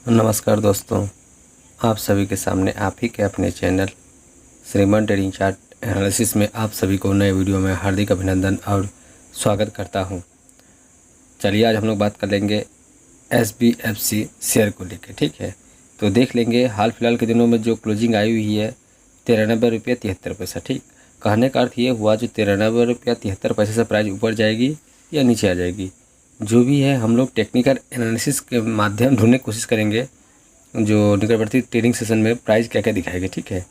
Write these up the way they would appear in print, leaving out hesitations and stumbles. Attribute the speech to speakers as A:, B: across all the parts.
A: नमस्कार दोस्तों, आप सभी के सामने आप ही के अपने चैनल श्रीमान ट्रेडिंग चार्ट एनालिसिस में आप सभी को नए वीडियो में हार्दिक अभिनंदन और स्वागत करता हूं। चलिए आज हम लोग बात कर लेंगे SBFC शेयर को लेकर। ठीक है, तो देख लेंगे हाल फिलहाल के दिनों में जो क्लोजिंग आई हुई है 93 रुपये 73 पैसा। ठीक, कहने का अर्थ ये हुआ जो 93 रुपया 73 पैसे से प्राइस ऊपर जाएगी या नीचे आ जाएगी, जो भी है हम लोग टेक्निकल एनालिसिस के माध्यम ढूंढने की कोशिश करेंगे जो निकटवर्ती ट्रेडिंग सेशन में प्राइस क्या क्या दिखाएगा। ठीक है,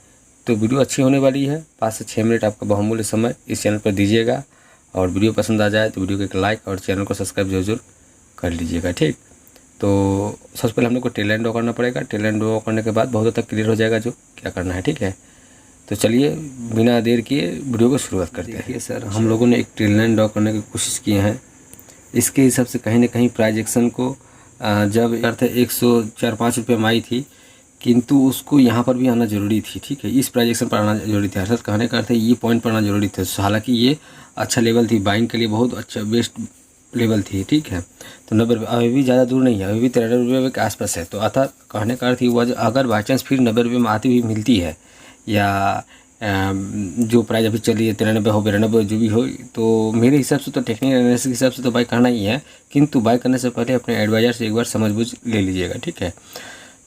A: तो वीडियो अच्छी होने वाली है। 5 से 6 मिनट आपका बहुमूल्य समय इस चैनल पर दीजिएगा और वीडियो पसंद आ जाए तो वीडियो को एक लाइक और चैनल को सब्सक्राइब जरूर कर लीजिएगा। ठीक, तो सबसे पहले हम लोग को ट्रेल लाइन ड्रॉ करना पड़ेगा। ट्रेल लाइन ड्रॉ करने के बाद बहुत हद तक क्लियर हो जाएगा जो क्या करना है। ठीक है, तो चलिए बिना देर किए वीडियो को शुरुआत करते हैं। देखिए सर, हम लोगों ने एक ट्रेल लाइन ड्रॉ करने की कोशिश की है। इसके हिसाब से कहीं ना कहीं प्राइस एक्शन को जब अर्थ 104-5 रुपये में आई थी, किंतु उसको यहाँ पर भी आना ज़रूरी थी। ठीक है, इस प्राइस एक्शन पर आना जरूरी था, अर्थात कहने का अर्थ है ये पॉइंट पर आना जरूरी था। हालांकि ये अच्छा लेवल थी, बाइंग के लिए बहुत अच्छा बेस्ट लेवल थी। ठीक है, तो 90 रुपये अभी भी ज़्यादा दूर नहीं है, अभी भी 93 रुपये के आसपास है। तो अर्थात कहने का अर्थ हुआ अगर बाई चांस फिर 90 रुपये में आती हुई मिलती है या जो प्राइस अभी चली है 93 हो 92 जो भी हो, तो मेरे हिसाब से तो टेक्निकल एनालिसिस के हिसाब से तो बाई करना ही है, किंतु बाई करने से पहले अपने एडवाइज़र से एक बार समझ बूझ ले लीजिएगा। ठीक है,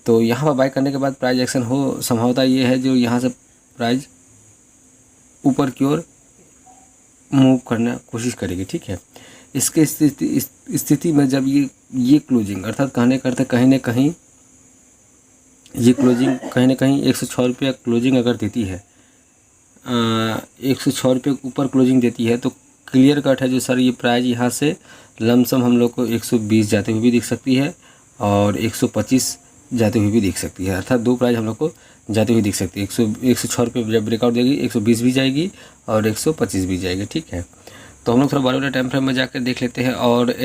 A: तो यहाँ पर बाई करने के बाद प्राइस एक्शन हो संभवतः ये है जो यहाँ से प्राइस ऊपर की ओर मूव करने कोशिश करेगी। ठीक है, इसके स्थिति में जब ये क्लोजिंग अर्थात कहने का अर्थ कहीं ना कहीं ये क्लोजिंग कहीं ना कहीं 106 रुपया क्लोजिंग अगर देती है, 106 रुपये के ऊपर क्लोजिंग देती है, तो क्लियर कट है जो सर ये प्राइस यहाँ से लमसम हम लोग को 120 जाते हुए भी दिख सकती है और 125 जाते हुए भी दिख सकती है। अर्थात दो प्राइस हम लोग को जाते हुए दिख सकती है। 106 रुपये जब ब्रेकआउट देगी 120 भी जाएगी और 125 भी जाएगी। ठीक है, तो हम लोग थोड़ा बड़े बड़े टाइम फ्रेम में जाकर देख लेते हैं और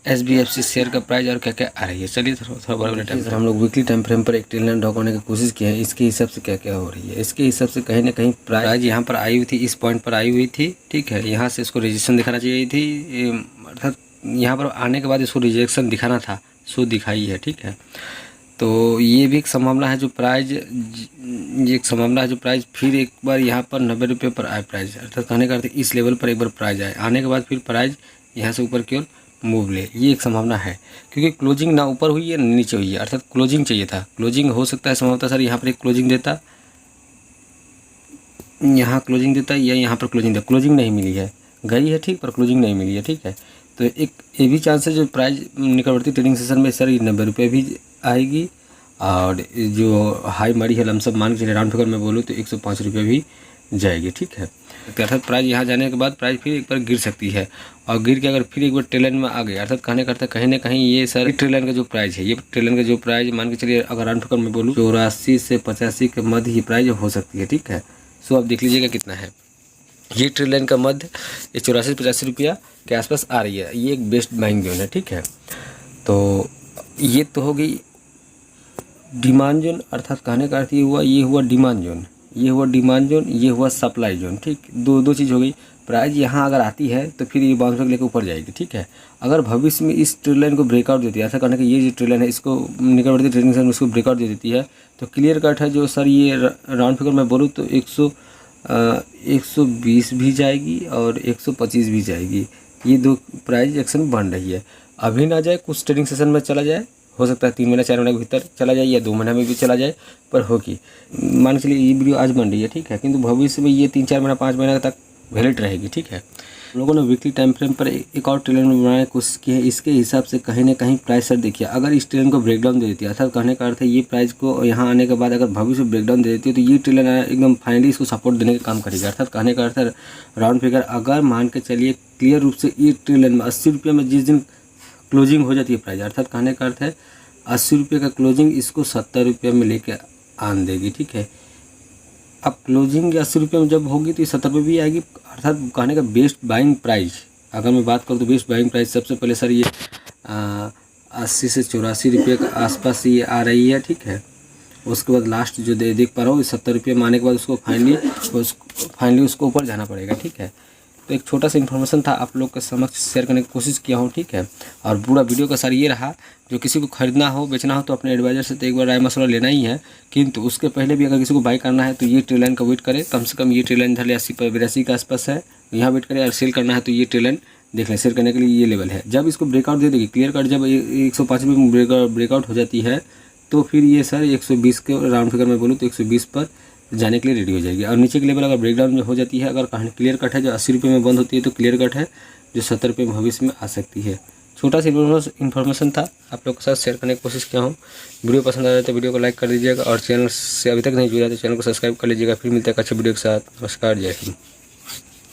A: SBFC शेयर का प्राइस और क्या क्या आ रही है। चलिए थोड़ा बड़े बड़े टाइम हम लोग वीकली टाइम फ्रेम पर एक ट्रेल लाइन ड्रॉ करने की कोशिश की है। इसके हिसाब से क्या क्या हो रही है, इसके हिसाब से कहीं ना कहीं प्राइस यहाँ पर आई हुई थी, इस पॉइंट पर आई हुई थी। ठीक है, यहाँ से इसको रिजेक्शन दिखाना चाहिए थी, अर्थात यहाँ पर आने के बाद इसको रिजेक्शन दिखाना था, सो दिखाई है। ठीक है, तो ये भी एक संभावना है जो प्राइस फिर एक बार यहाँ पर 90 रुपये पर आए प्राइस, अर्थात कहने का अर्थ इस लेवल पर एक बार प्राइस आए, आने के बाद फिर प्राइस यहाँ से ऊपर की ओर मूव ले, ये एक संभावना है। क्योंकि क्लोजिंग ना ऊपर हुई है ना नीचे हुई है, अर्थात क्लोजिंग चाहिए था। क्लोजिंग हो सकता है संभवतः सर यहाँ पर एक क्लोजिंग देता, यहाँ क्लोजिंग देता या यहाँ पर क्लोजिंग देता, क्लोजिंग नहीं मिली है, गई है ठीक, पर क्लोजिंग नहीं मिली है। ठीक है, तो एक ये भी चांस है जो प्राइस निकटवर्ती ट्रेडिंग सेशन में सर 90 रुपये भी आएगी और जो हाई मारी है लमसम मान के चलिए राउंड फिगर में बोलूँ तो 105 रुपये भी जाएगी। ठीक है, अर्थात प्राइस यहाँ जाने के बाद प्राइस फिर एक बार गिर सकती है और गिर के अगर फिर एक बार ट्रेल लाइन में आ गई, अर्थात कहने का कहीं ना कहीं ये सर ट्रेल लाइन का जो प्राइस है, ये ट्रेल लाइन का जो प्राइस मान के चलिए अगर राउंड फिगर में बोलूँ 84 से 85 के मध्य ही प्राइस हो सकती है। ठीक है, सो आप देख लीजिएगा कितना है ये ट्रेल लाइन का मध्य, ये 84-85 रुपया के आसपास आ रही है, ये एक बेस्ट बाइंग जोन है। ठीक है, तो ये तो हो गई डिमांड जोन, अर्थात कहने का अर्थ ये हुआ डिमांड जोन, ये हुआ डिमांड जोन, ये हुआ सप्लाई जोन। ठीक, दो चीज़ हो गई। प्राइस यहाँ अगर आती है तो फिर ये बाउंस बैक लेकर ऊपर जाएगी। ठीक है, अगर भविष्य में इस ट्रेल लाइन को ब्रेकआउट देती है, ऐसा कहने का ये जो ट्रेल लाइन है इसको निकटवर्ती ट्रेडिंग सेशन में इसको ब्रेकआउट दे देती है, तो क्लियर कट है जो सर ये राउंड फिगर में बोलूँ तो 120 भी जाएगी और 125 भी जाएगी। ये दो प्राइस एक्शन बन रही है, अभी ना जाए, कुछ ट्रेडिंग सेशन में चला जाए, हो सकता है 3 महीना 4 महीने के भीतर चला जाए या 2 महीना में भी चला जाए, पर होगी मान के चलिए ये वीडियो आज बन रही है। ठीक है, किंतु भविष्य में ये 3-4 महीना 5 महीने तक वैलिड रहेगी। ठीक है, हम लोगों ने वीकली टाइम फ्रेम पर एक और ट्रेल लाइन बनाने की कोशिश की है। इसके हिसाब से कहीं ना कहीं प्राइस सर देखिए अगर इस ट्रेल को ब्रेकडाउन दे देती है, अर्थात कहने का अर्थ है ये प्राइस को यहाँ आने के बाद अगर भविष्य में ब्रेकडाउन दे देती है तो ये ट्रेल लाइन एकदम फाइनली इसको सपोर्ट देने का काम करेगा। अर्थात कहने का अर्थ राउंड फिगर अगर मान के चलिए क्लियर रूप से ये ट्रेल लाइन में 80 रुपये में जिस दिन क्लोजिंग हो जाती है प्राइस, अर्थात कहने का अर्थ है 80 रुपये का क्लोजिंग इसको 70 रुपये में लेके आन देगी। ठीक है, अब क्लोजिंग 80 रुपये में जब होगी तो ये 70 रुपये भी आएगी, अर्थात कहने का बेस्ट बाइंग प्राइस अगर मैं बात करूँ तो बेस्ट बाइंग प्राइस सबसे पहले सर ये 80 से 84 रुपये के आसपास ये आ रही है। ठीक है, उसके बाद लास्ट जो देख पा रहा हूँ 70 रुपये में आने के बाद उसको फाइनली उसको ऊपर जाना पड़ेगा। ठीक है, तो एक छोटा सा इन्फॉर्मेशन था, आप लोग के समक्ष शेयर करने की कोशिश किया हूँ, ठीक है। और पूरा वीडियो का सार ये रहा, जो किसी को खरीदना हो बेचना हो तो अपने एडवाइज़र से तो एक बार राय मशवरा लेना ही है, किंतु उसके पहले भी अगर किसी को बाई करना है तो ये ट्रेड लाइन का वेट करे। कम से कम ये ट्रेड लाइन धर 80-82 के आसपास है, यहाँ वेट करे। और सेल करना है तो ये ट्रेड लाइन देख लें, सेल करने के लिए ये लेवल है। जब इसको ब्रेकआउट दे देगी, क्लियर कट जब 105 में ब्रेकआउट हो जाती है तो फिर ये सर 120 के राउंड फिगर में बोलूँ तो 120 पर जाने के लिए रेडी हो जाएगी। और नीचे की लेवल अगर ब्रेकडाउन में हो जाती है, अगर कहानी क्लियर कट है जो 80 रुपये में बंद होती है तो क्लियर कट है जो 70 रुपये भविष्य में आ सकती है। छोटा सा इन्फॉर्मेशन था, आप लोग के साथ शेयर करने की कोशिश किया हूँ। वीडियो पसंद आ रहा है तो वीडियो को लाइक कर दीजिएगा और चैनल से अभी तक नहीं जुड़ा तो चैनल को सब्सक्राइब कर लीजिएगा। फिर मिलते हैं अच्छे वीडियो के साथ। नमस्कार, जय हिंद।